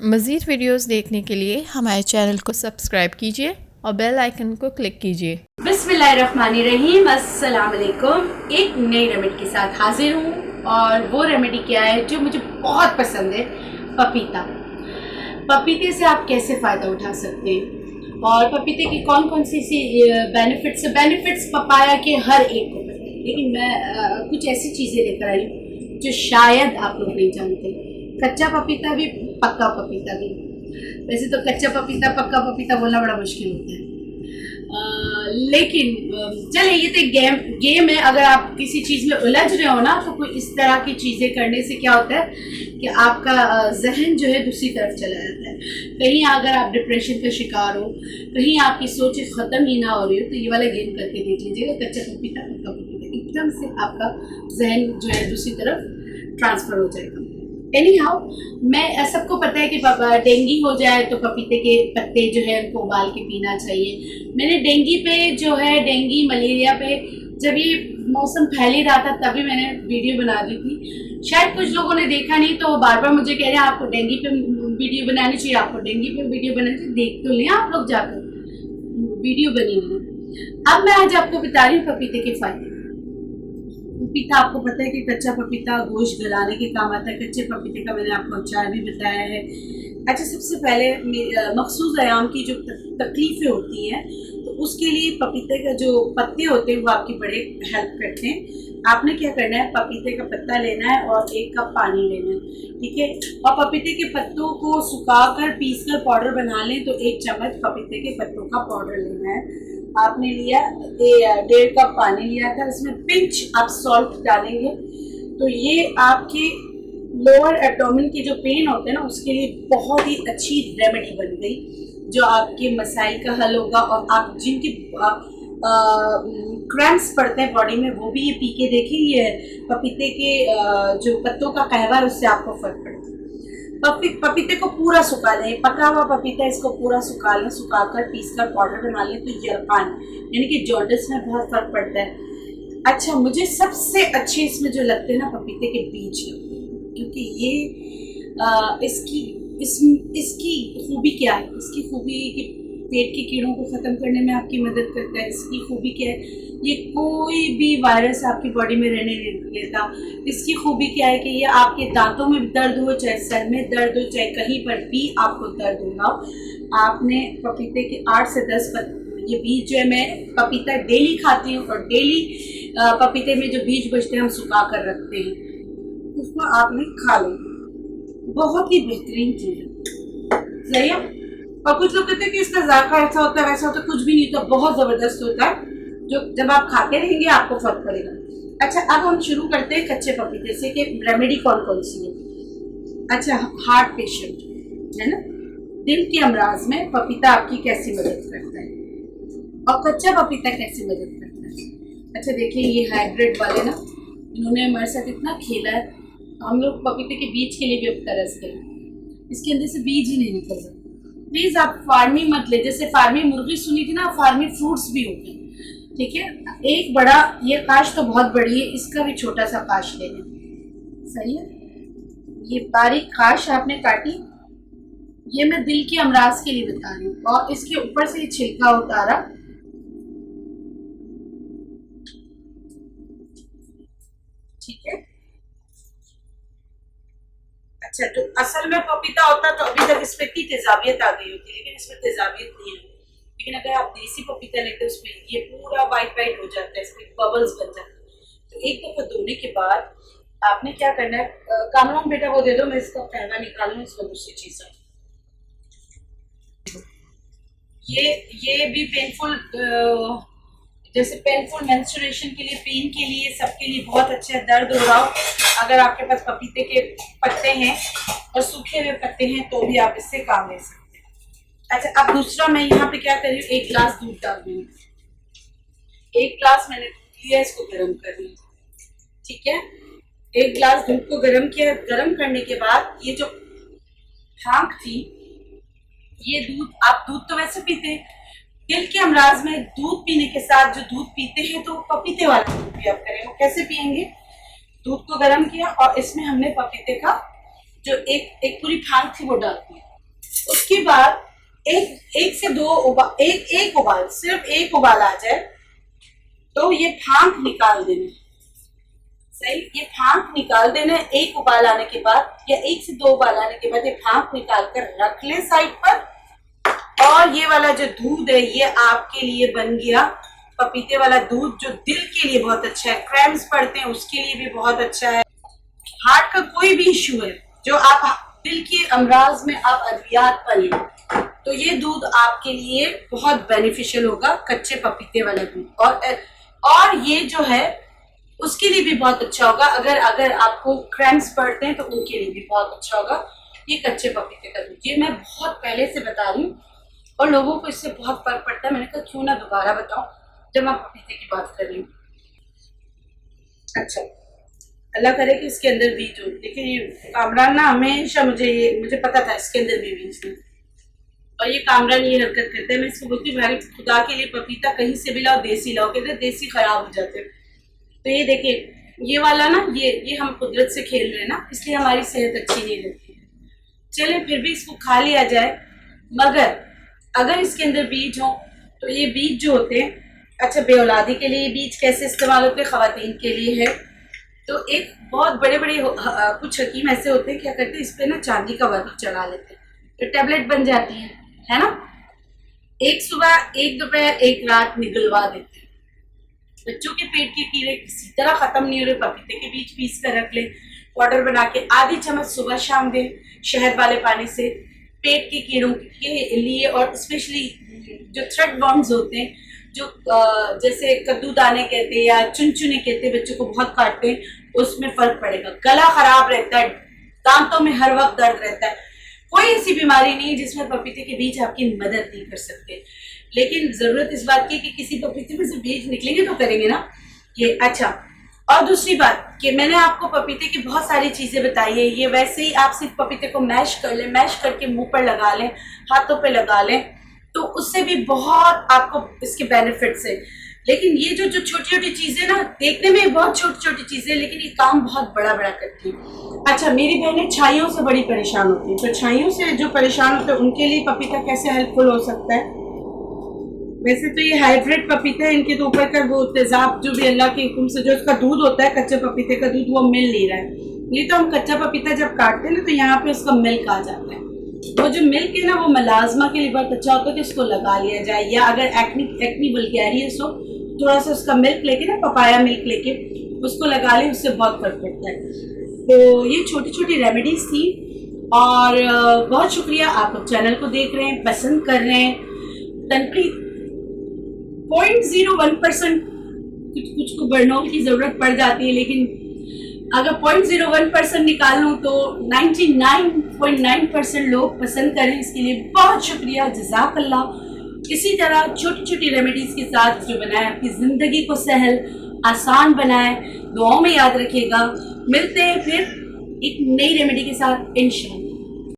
मज़ीद वीडियोस देखने के लिए हमारे चैनल को सब्सक्राइब कीजिए और बेल आइकन को क्लिक कीजिए। बिस्मिल्लाहिर्रहमानिर्रहीम, अस्सलाम वालेकुम। एक नई रेमेडी के साथ हाजिर हूँ और वो रेमेडी क्या है जो मुझे बहुत पसंद है, पपीता। पपीते से आप कैसे फ़ायदा उठा सकते हैं और पपीते की कौन कौन सी बेनिफिट्स पपाया के हर एक को पता है, लेकिन मैं कुछ ऐसी चीज़ें लेकर आई हूँ जो शायद आप लोग नहीं जानते। कच्चा पपीता भी, पक्का पपीता भी। वैसे तो कच्चा पपीता पक्का पपीता बोलना बड़ा मुश्किल होता है, लेकिन चले ये तो एक गेम है। अगर आप किसी चीज़ में उलझ रहे हो ना, तो कोई इस तरह की चीज़ें करने से क्या होता है कि आपका जहन जो है दूसरी तरफ चला जाता है। कहीं अगर आप डिप्रेशन का शिकार हो, कहीं आपकी सोचें ख़त्म ही ना हो रही हो, तो ये वाला गेम करके देख लीजिएगा। कच्चा पपीता पक्का पपीता, एकदम से आपका जहन जो है दूसरी तरफ ट्रांसफ़र हो जाएगा। एनी हाउ, मैं सबको पता है कि डेंगू हो जाए तो पपीते के पत्ते जो है उनको उबाल के पीना चाहिए। मैंने डेंगू पे जो है, डेंगू मलेरिया पे जब ये मौसम फैल ही रहा था तभी मैंने वीडियो बना दी थी। शायद कुछ लोगों ने देखा नहीं, तो बार बार मुझे कह रहे हैं आपको डेंगू पे वीडियो बनानी चाहिए, आपको डेंगू पे वीडियो बनानी चाहिए। देख तो लें आप लोग जाकर, वीडियो बनी हुई। अब मैं आज आपको बता रही हूँ पपीते के फायदे। पपीता, आपको पता है कि कच्चा पपीता गोश्त गलाने के काम आता है। कच्चे पपीते का मैंने आपको अचार भी बताया है। अच्छा, सबसे पहले मखसूस आयाम की जो तकलीफ़ें होती हैं, तो उसके लिए पपीते का जो पत्ते होते हैं वो आपकी बड़े हेल्प करते हैं। आपने क्या करना है, पपीते का पत्ता लेना है और 1 कप पानी लेना है, ठीक है। और पपीते के पत्तों को सुखाकर पीसकर पाउडर बना लें, तो 1 चम्मच पपीते के पत्तों का पाउडर लेना है। आपने लिया 1.5 कप पानी लिया था, इसमें पिंच आप सॉल्ट डालेंगे, तो ये आपके लोअर एब्डोमेन के जो पेन होते हैं ना, उसके लिए बहुत ही अच्छी रेमेडी बन गई, जो आपके मसाइल का हल होगा। और आप जिनके क्रैम्प्स पड़ते हैं बॉडी में, वो भी ये पी के देखें। ये पपीते के जो पत्तों का कहवा है, उससे आपको फर्क पड़ेगा। पपीते को पूरा सुखा लें, पका हुआ पपीता, इसको पूरा सुखा लें, सुखाकर पीसकर पाउडर बना लें, तो यरकान यानी कि जॉन्डिस में बहुत फर्क पड़ता है। अच्छा, मुझे सबसे अच्छे इसमें जो लगते हैं ना, पपीते के बीज लगते हैं, क्योंकि ये इसकी खूबी क्या है? इसकी खूबी कि पेट के कीड़ों को ख़त्म करने में आपकी मदद करता है। इसकी खूबी क्या है? ये कोई भी वायरस आपकी बॉडी में रहने नहीं देता। इसकी खूबी क्या है कि ये आपके दांतों में दर्द हो, चाहे सर में दर्द हो, चाहे कहीं पर भी आपको दर्द होगा, आपने पपीते के 8 से 10 ये बीज जो है, मैं पपीता डेली खाती हूँ और डेली पपीते में जो बीज बचते हैं हम सुखा कर रखते हैं, उसको आपने खा लो। बहुत ही बेहतरीन चीज़ है, सही है। और कुछ लोग कहते हैं कि इसका जायका ऐसा होता है वैसा होता है, कुछ भी नहीं होता, बहुत ज़बरदस्त होता है, जो जब आप खाते रहेंगे आपको फर्क पड़ेगा। अच्छा, अब हम शुरू करते हैं कच्चे पपीते से कि रेमेडी कौन कौन सी है। अच्छा, हार्ट पेशेंट है ना, दिल के अमराज में पपीता आपकी कैसी मदद करता है और कच्चा पपीता कैसे मदद करता है। अच्छा देखिए, ये हाइब्रिड वाले ना, इन्होंने हमारे साथ इतना खेला है, हम लोग पपीते के बीज के लिए भी अब तरसते हैं। इसके अंदर से बीज ही नहीं निकल रहा। प्लीज़ आप फार्मी मत ले, जैसे फार्मी मुर्गी सुनी थी ना, फार्मी फ्रूट्स भी होते हैं, ठीक है। एक बड़ा, ये काश तो बहुत बड़ी है, इसका भी छोटा सा काश ले लें, सही है। ये बारीक काश आपने काटी, ये मैं दिल के अमराज के लिए बता रही हूँ। और इसके ऊपर से ये छिलका उतारा, ठीक है। अच्छा, तो असल में पपीता होता तो अभी तक इसमें इतनी तेजाबियत आ गई होती, लेकिन इसमें तेजाबियत नहीं है। लेकिन अगर आप देसी पपीता लेते हैं, उसमें ये पूरा वाइट वाइट हो जाता है, इसमें बबल्स बन जाते हैं। तो एक दफ़ा धोने के बाद आपने क्या करना है, कामरान बेटा वो दे दो, मैं इसका कहवा निकाल लूँ, इसमें दूसरी चीज़ है। ये भी पेनफुल, जैसे पेनफुल मेंस्ट्रुएशन के लिए, पेन के लिए, सबके लिए बहुत अच्छा है। दर्द हो रहा हो, अगर आपके पास पपीते के पत्ते हैं और सूखे हुए पत्ते हैं, तो भी आप इससे काम ले सकते हैं। अच्छा, अब दूसरा मैं यहाँ पे क्या कर रही हूँ, 1 गिलास दूध डाल दूँगी। 1 गिलास मैंने दूध लिया, इसको गर्म कर रही हूँ, ठीक है। 1 गिलास दूध को गर्म किया। गर्म करने के बाद ये जो छांक थी, ये दूध, आप दूध तो वैसे पीते हैं, दिल के अमराज में दूध पीने के साथ जो दूध पीते हैं, तो पपीते वाला दूध भी आप करें। वो कैसे पियेंगे? दूध को गर्म किया और इसमें हमने पपीते का जो एक पूरी थाल थी वो डाल दी, उसके बाद एक से दो एक उबाल, सिर्फ एक उबाल आ जाए तो ये फांक निकाल देना। सही, ये फांक निकाल देना है। एक उबाल आने के बाद या एक से दो उबाल आने के बाद ये फांक निकाल कर रख ले साइड पर। और ये वाला जो दूध है ये आपके लिए बन गया पपीते वाला दूध, जो दिल के लिए बहुत अच्छा है, क्रैम्स पड़ते हैं उसके लिए भी बहुत अच्छा है। हार्ट का कोई भी इश्यू है, जो आप दिल के अमराज में आप अद्वियात पर लें, तो ये दूध आपके लिए बहुत बेनिफिशियल होगा, कच्चे पपीते वाला दूध। और ये जो है उसके लिए भी बहुत अच्छा होगा। अगर आपको क्रैम्स पड़ते हैं तो उनके लिए भी बहुत अच्छा होगा ये कच्चे पपीते का दूध। ये मैं बहुत पहले से बता रही हूँ और लोगों को इससे बहुत फर्क पड़ता है। मैंने कहा क्यों ना दोबारा बताऊं जब मैं पपीते की बात कर रही हूँ। अच्छा, अल्लाह करे कि इसके अंदर बीज हो, लेकिन ये कामरान ना हमेशा मुझे पता था इसके अंदर भी बीज नहीं, और ये कामरान ये हरकत करते हैं। मैं इसको बोलती हूँ भाई खुदा के लिए पपीता कहीं से भी लाओ, देसी लाओ, कहते देसी खराब हो जाते हैं। तो ये देखिए ये वाला ना ये हम कुदरत से खेल रहे हैं ना, इसलिए हमारी सेहत अच्छी नहीं रहती है। चले फिर भी इसको खा लिया जाए, मगर अगर इसके अंदर बीज हो तो ये बीज जो होते हैं, अच्छा बेऔलादी के लिए बीज कैसे इस्तेमाल होते हैं, खवातीन के लिए है। तो एक बहुत बड़े कुछ हकीम ऐसे होते हैं क्या करते हैं, इस पर ना चांदी का वर्क चढ़ा लेते हैं, तो टैबलेट बन जाती है ना। एक सुबह एक दोपहर एक रात निगलवा देते हैं। बच्चों के पेट के कीड़े किसी तरह खत्म नहीं हो रहे, पपीते के बीज पीस कर रख ले, पाउडर बना के आधी चम्मच सुबह शाम दे शहद वाले पानी से, पेट के कीड़ों के लिए। और स्पेशली जो थ्रेड वर्म्स होते हैं, जो जैसे कद्दू दाने कहते हैं या चुनचुने कहते हैं, बच्चों को बहुत काटते हैं, उसमें फर्क पड़ेगा। गला खराब रहता है, दांतों में हर वक्त दर्द रहता है, कोई ऐसी बीमारी नहीं जिसमें पपीते के बीज आपकी मदद नहीं कर सकते। लेकिन जरूरत इस बात की कि किसी पपीते में से बीज निकलेंगे तो करेंगे ना ये। अच्छा, और दूसरी बात कि मैंने आपको पपीते की बहुत सारी चीजें बताई है, ये वैसे ही आप सिर्फ पपीते को मैश कर लें, मैश करके मुंह पर लगा लें, हाथों पे लगा लें, तो उससे भी बहुत आपको इसके बेनिफिट्स है। लेकिन ये जो छोटी छोटी चीजें ना, देखने में बहुत छोटी छोटी चीजें, लेकिन ये काम बहुत बड़ा बड़ा करती है। अच्छा, मेरी बहनें छाइयों से बड़ी परेशान होती है, तो छाइयों से जो परेशान होते हैं उनके लिए पपीता कैसे हेल्पफुल हो सकता है। वैसे तो ये हाइब्रिड पपीता है, इनके तो ऊपर का वो तेजाब जो भी अल्लाह के हुक्म से जो इसका दूध होता है, कच्चे पपीते का दूध, वो मिल नहीं रहा है। नहीं तो हम कच्चा पपीता जब काटते हैं ना तो यहाँ पे उसका मिल्क आ जाता है। वो जो मिल्क है ना वो मलाजमा के लिए बहुत अच्छा होता है कि इसको लगा लिया जाए, या अगर एक्नी वल्गैरियस हो थोड़ा सा उसका मिल्क लेके ना, पपाया मिल्क लेके उसको लगा लें, उससे बहुत फर्क पड़ता है। तो ये छोटी छोटी रेमेडीज थी, और बहुत शुक्रिया आप लोग चैनल को देख रहे हैं, पसंद कर रहे हैं। तनकीद 0.01% कुछ को बढ़नों की जरूरत पड़ जाती है, लेकिन अगर 0.01% निकाल लूँ तो 99.9% लोग पसंद करें, इसके लिए बहुत शुक्रिया, जज़ाकल्लाह। इसी तरह छोटी छोटी रेमेडीज के साथ जो बनाए आपकी ज़िंदगी को सहल आसान बनाए, दुआओं में याद रखिएगा। मिलते हैं फिर एक नई रेमेडी के साथ इंशाअल्लाह।